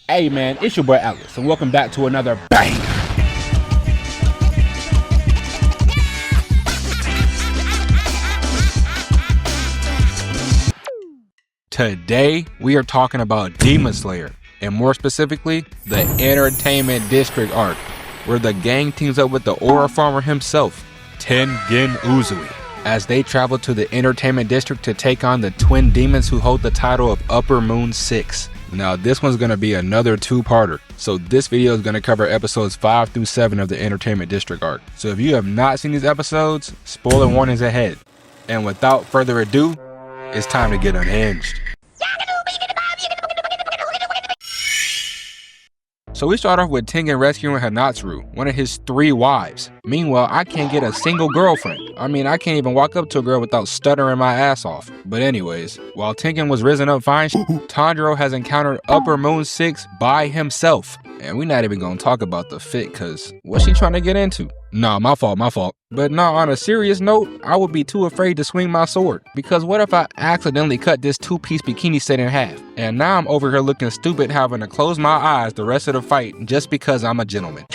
Hey man, it's your boy Alex, and welcome back to another bang. Today, we are talking about Demon Slayer, and more specifically, the Entertainment District arc, where the gang teams up with the aura farmer himself, Tengen Uzui, as they travel to the Entertainment District to take on the twin demons who hold the title of Upper Moon 6. Now this one's going to be another two-parter, so this video is going to cover episodes 5 through 7 of the Entertainment District arc. So if you have not seen these episodes, spoiler warnings ahead. And without further ado, it's time to get unhinged. So we start off with Tengen rescuing Hanatsuru, one of his 3 wives. Meanwhile, I can't get a single girlfriend. I mean, I can't even walk up to a girl without stuttering my ass off. But anyways, while Tengen was risen up fine, Tanjiro has encountered Upper Moon 6 by himself. And we're not even gonna talk about the fit, cause what's she trying to get into? Nah, my fault. But nah, on a serious note, I would be too afraid to swing my sword. Because what if I accidentally cut this 2-piece bikini set in half? And now I'm over here looking stupid having to close my eyes the rest of the fight just because I'm a gentleman.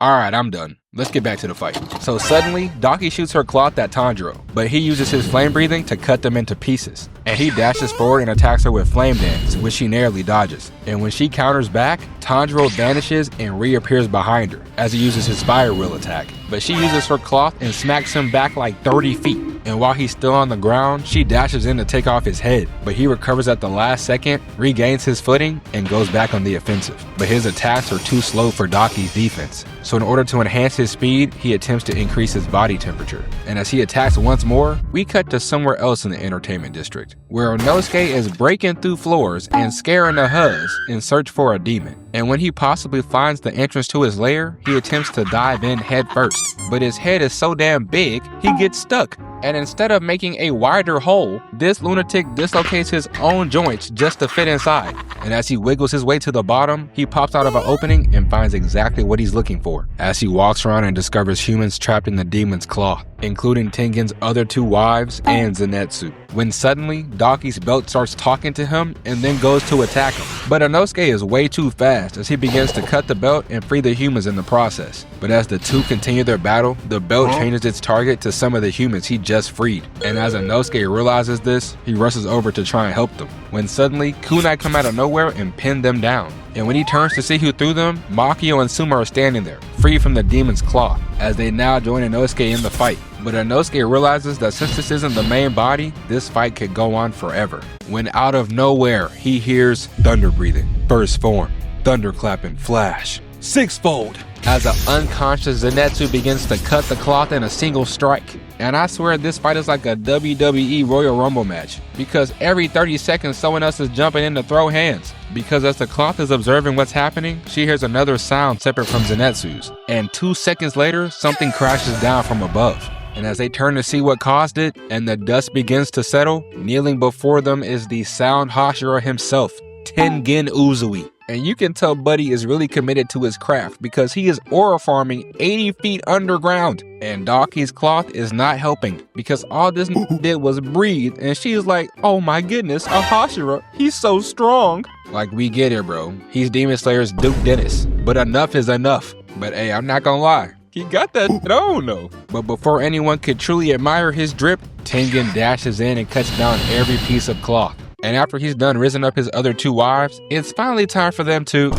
Alright, I'm done. Let's get back to the fight. So suddenly, Daki shoots her cloth at Tanjiro, but he uses his flame breathing to cut them into pieces. And he dashes forward and attacks her with flame dance, which she narrowly dodges. And when she counters back, Tanjiro vanishes and reappears behind her, as he uses his fire wheel attack. But she uses her cloth and smacks him back like 30 feet. And while he's still on the ground, she dashes in to take off his head, but he recovers at the last second, regains his footing, and goes back on the offensive. But his attacks are too slow for Daki's defense. So in order to enhance his speed, he attempts to increase his body temperature. And as he attacks once more, we cut to somewhere else in the Entertainment District, where Inosuke is breaking through floors and scaring the Huz in search for a demon. And when he possibly finds the entrance to his lair, he attempts to dive in head first. But his head is so damn big, he gets stuck. And instead of making a wider hole, this lunatic dislocates his own joints just to fit inside. And as he wiggles his way to the bottom, he pops out of an opening and finds exactly what he's looking for, as he walks around and discovers humans trapped in the demon's claw, including Tengen's other 2 wives and Zenitsu. When suddenly, Daki's belt starts talking to him and then goes to attack him. But Inosuke is way too fast as he begins to cut the belt and free the humans in the process. But as the 2 continue their battle, the belt changes its target to some of the humans he just freed. And as Inosuke realizes this, he rushes over to try and help them, when suddenly kunai come out of nowhere and pin them down. And when he turns to see who threw them, Makio and Suma are standing there, free from the demon's claw, as they now join Inosuke in the fight. But Inosuke realizes that since this isn't the main body, this fight could go on forever. When out of nowhere, he hears thunder breathing, burst form, thunderclap and flash, 6-fold, as an unconscious Zenitsu begins to cut the cloth in a single strike. And I swear this fight is like a WWE Royal Rumble match, because every 30 seconds someone else is jumping in to throw hands. Because as the cloth is observing what's happening, she hears another sound separate from Zenitsu's. And 2 seconds later, something crashes down from above. And as they turn to see what caused it, and the dust begins to settle, kneeling before them is the sound hashira himself, Tengen Uzui. And you can tell Buddy is really committed to his craft because he is aura farming 80 feet underground. And Daki's cloth is not helping because all this did was breathe, and she's like, oh my goodness, a hashira, he's so strong. Like, we get it, bro. He's Demon Slayer's Duke Dennis. But enough is enough. But hey, I'm not gonna lie, he got that on though. But before anyone could truly admire his drip, Tengen dashes in and cuts down every piece of cloth. And after he's done risen up his other 2 wives, it's finally time for them to...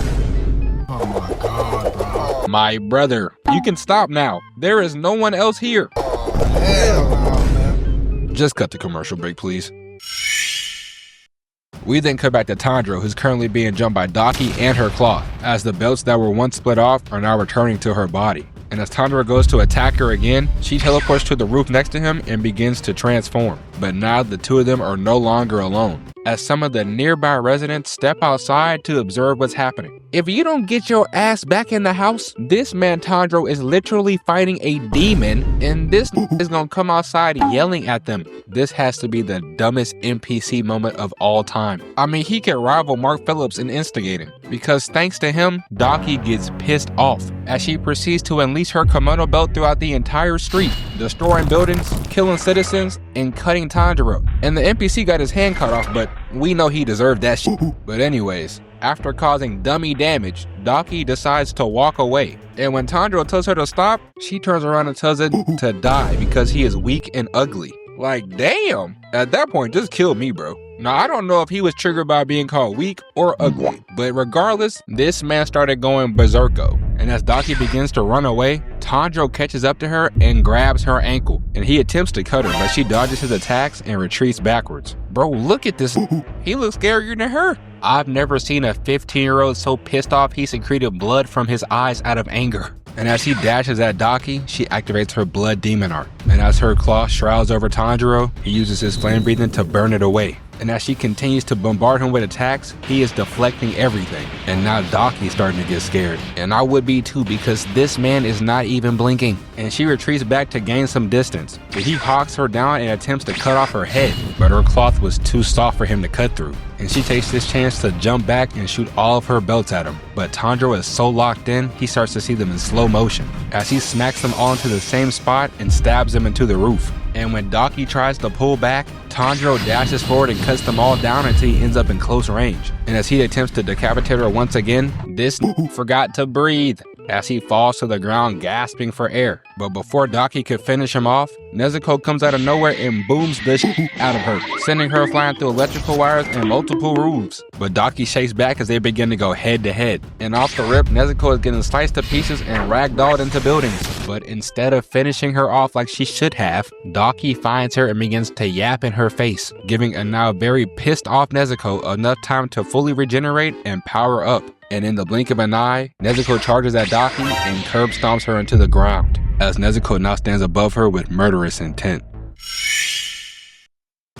Oh my god, bro. My brother, you can stop now. There is no one else here. Hell no, man. Just cut the commercial break, please. We then cut back to Tanjiro, who's currently being jumped by Daki and her cloth, as the belts that were once split off are now returning to her body. And as Tanjiro goes to attack her again, she teleports to the roof next to him and begins to transform. But now the 2 of them are no longer alone, as some of the nearby residents step outside to observe what's happening. If you don't get your ass back in the house, this man Tanjiro is literally fighting a demon, and this is gonna come outside yelling at them. This has to be the dumbest NPC moment of all time. I mean, he could rival Mark Phillips in instigating, because thanks to him, Daki gets pissed off as she proceeds to unleash her kimono belt throughout the entire street, destroying buildings, killing citizens, and cutting fighting Tanjiro, and the NPC got his hand cut off, but we know he deserved that shit. But anyways, after causing dummy damage, Daki decides to walk away. And when Tanjiro tells her to stop, she turns around and tells it to die because he is weak and ugly. Like, damn! At that point, just kill me, bro. Now, I don't know if he was triggered by being called weak or ugly, but regardless, this man started going berserko. And as Daki begins to run away, Tanjiro catches up to her and grabs her ankle. And he attempts to cut her, but she dodges his attacks and retreats backwards. Bro, look at this. He looks scarier than her. I've never seen a 15-year-old so pissed off he secreted blood from his eyes out of anger. And as he dashes at Daki, she activates her blood demon art. And as her claw shrouds over Tanjiro, he uses his flame breathing to burn it away. And as she continues to bombard him with attacks, he is deflecting everything. And now Daki's starting to get scared. And I would be too, because this man is not even blinking. And she retreats back to gain some distance. But he hawks her down and attempts to cut off her head, but her cloth was too soft for him to cut through. And she takes this chance to jump back and shoot all of her belts at him. But Tanjiro is so locked in, he starts to see them in slow motion, as he smacks them all into the same spot and stabs them into the roof. And when Daki tries to pull back, Tanjiro dashes forward and cuts them all down until he ends up in close range. And as he attempts to decapitate her once again, this forgot to breathe, as he falls to the ground gasping for air. But before Daki could finish him off, Nezuko comes out of nowhere and booms the shit out of her, sending her flying through electrical wires and multiple roofs. But Daki shakes back as they begin to go head to head. And off the rip, Nezuko is getting sliced to pieces and ragdolled into buildings. But instead of finishing her off like she should have, Daki finds her and begins to yap in her face, giving a now very pissed off Nezuko enough time to fully regenerate and power up. And in the blink of an eye, Nezuko charges at Daki and curb stomps her into the ground, as Nezuko now stands above her with murderous intent.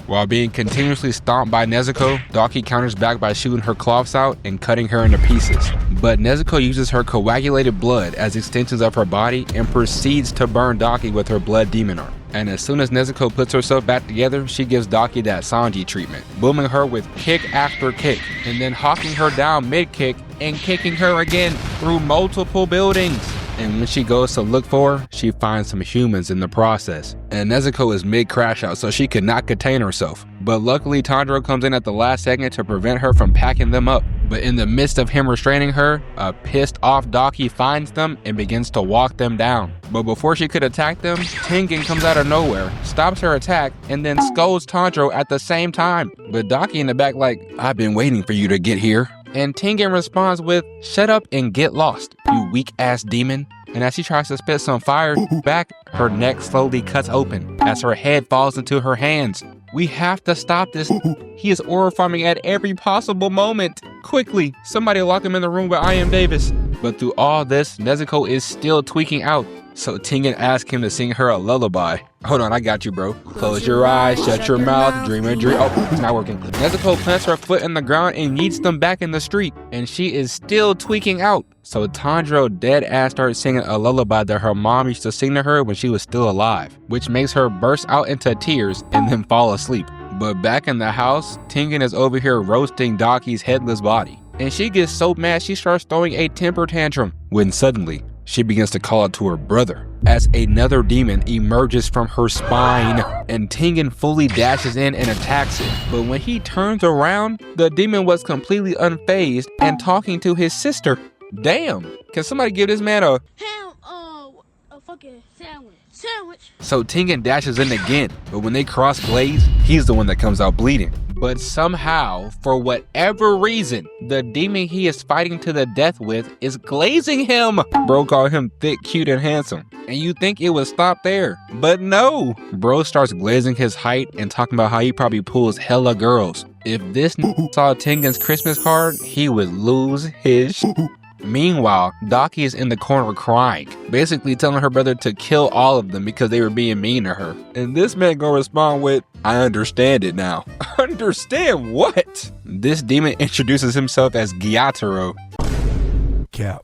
While being continuously stomped by Nezuko, Daki counters back by shooting her cloths out and cutting her into pieces. But Nezuko uses her coagulated blood as extensions of her body and proceeds to burn Daki with her blood demon art. And as soon as Nezuko puts herself back together, she gives Daki that Sanji treatment, booming her with kick after kick, and then hawking her down mid-kick and kicking her again through multiple buildings. And when she goes to look for her, she finds some humans in the process. And Nezuko is mid-crash out, so she could not contain herself. But luckily, Tanjiro comes in at the last second to prevent her from packing them up. But in the midst of him restraining her, a pissed off Daki finds them and begins to walk them down. But before she could attack them, Tengen comes out of nowhere, stops her attack, and then scolds Tanjiro at the same time. But Daki in the back like, "I've been waiting for you to get here." And Tengen responds with, "Shut up and get lost, you weak-ass demon." And as she tries to spit some fire back, her neck slowly cuts open as her head falls into her hands. We have to stop this. He is aura farming at every possible moment. Quickly, somebody lock him in the room with I Am Davis. But through all this, Nezuko is still tweaking out. So Tengen asks him to sing her a lullaby. Hold on, I got you, bro. Close your eyes, shut your mouth, dream a dream. Oh, it's not working. Nezuko plants her foot in the ground and yeets them back in the street. And she is still tweaking out. So Tanjiro dead ass starts singing a lullaby that her mom used to sing to her when she was still alive, which makes her burst out into tears and then fall asleep. But back in the house, Tengen is over here roasting Daki's headless body. And she gets so mad she starts throwing a temper tantrum, when suddenly, she begins to call out to her brother as another demon emerges from her spine, and Tengen fully dashes in and attacks it. But when he turns around, the demon was completely unfazed and talking to his sister. Damn, can somebody give this man a fucking sandwich. So Tengen dashes in again, but when they cross blades, he's the one that comes out bleeding. But somehow, for whatever reason, the demon he is fighting to the death with is glazing him. Bro called him thick, cute, and handsome. And you think it would stop there, but no. Bro starts glazing his height and talking about how he probably pulls hella girls. If this saw Tengen's Christmas card, he would lose his Meanwhile, Daki is in the corner crying, basically telling her brother to kill all of them because they were being mean to her. And this man gonna respond with, "I understand it now." Understand what? This demon introduces himself as Gyataro. Cap.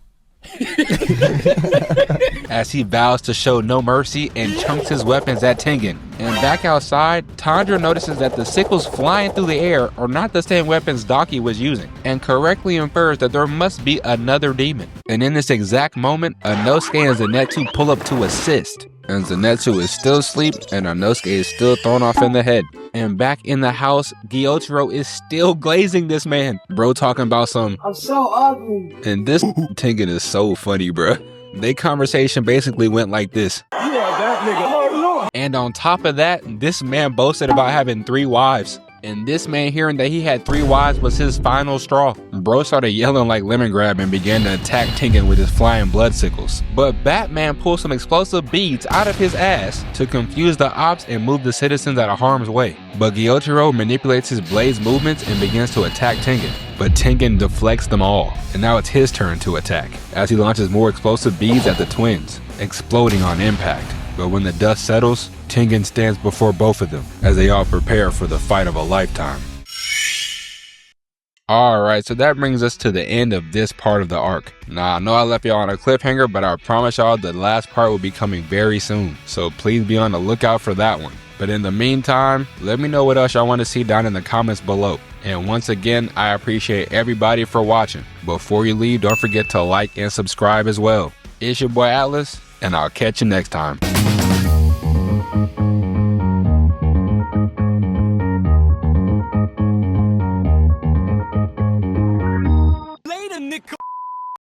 As he vows to show no mercy and chunks his weapons at Tengen. And back outside, Tanjiro notices that the sickles flying through the air are not the same weapons Daki was using, and correctly infers that there must be another demon. And in this exact moment, Inosuke and Zenitsu pull up to assist. and Zenitsu is still asleep, and Inosuke is still thrown off in the head. And back in the house, Gyotaro is still glazing this man. Bro talking about some, I'm so ugly. and this Tengen is so funny, bruh. They conversation basically went like this. You are that nigga. Oh, Lord. And on top of that, this man boasted about having 3 wives. And this man hearing that he had 3 wives was his final straw. Bro started yelling like lemon grab and began to attack Tengen with his flying blood sickles. But Batman pulled some explosive beads out of his ass to confuse the ops and move the citizens out of harm's way. But Gyotaro manipulates his blade's movements and begins to attack Tengen. But Tengen deflects them all, and now it's his turn to attack, as he launches more explosive beads at the twins, exploding on impact. But when the dust settles, Tengen stands before both of them, as they all prepare for the fight of a lifetime. Alright, so that brings us to the end of this part of the arc. Now, I know I left y'all on a cliffhanger, but I promise y'all the last part will be coming very soon, so please be on the lookout for that one. But in the meantime, let me know what else y'all want to see down in the comments below. And once again, I appreciate everybody for watching. Before you leave, don't forget to like and subscribe as well. It's your boy Atlas, and I'll catch you next time.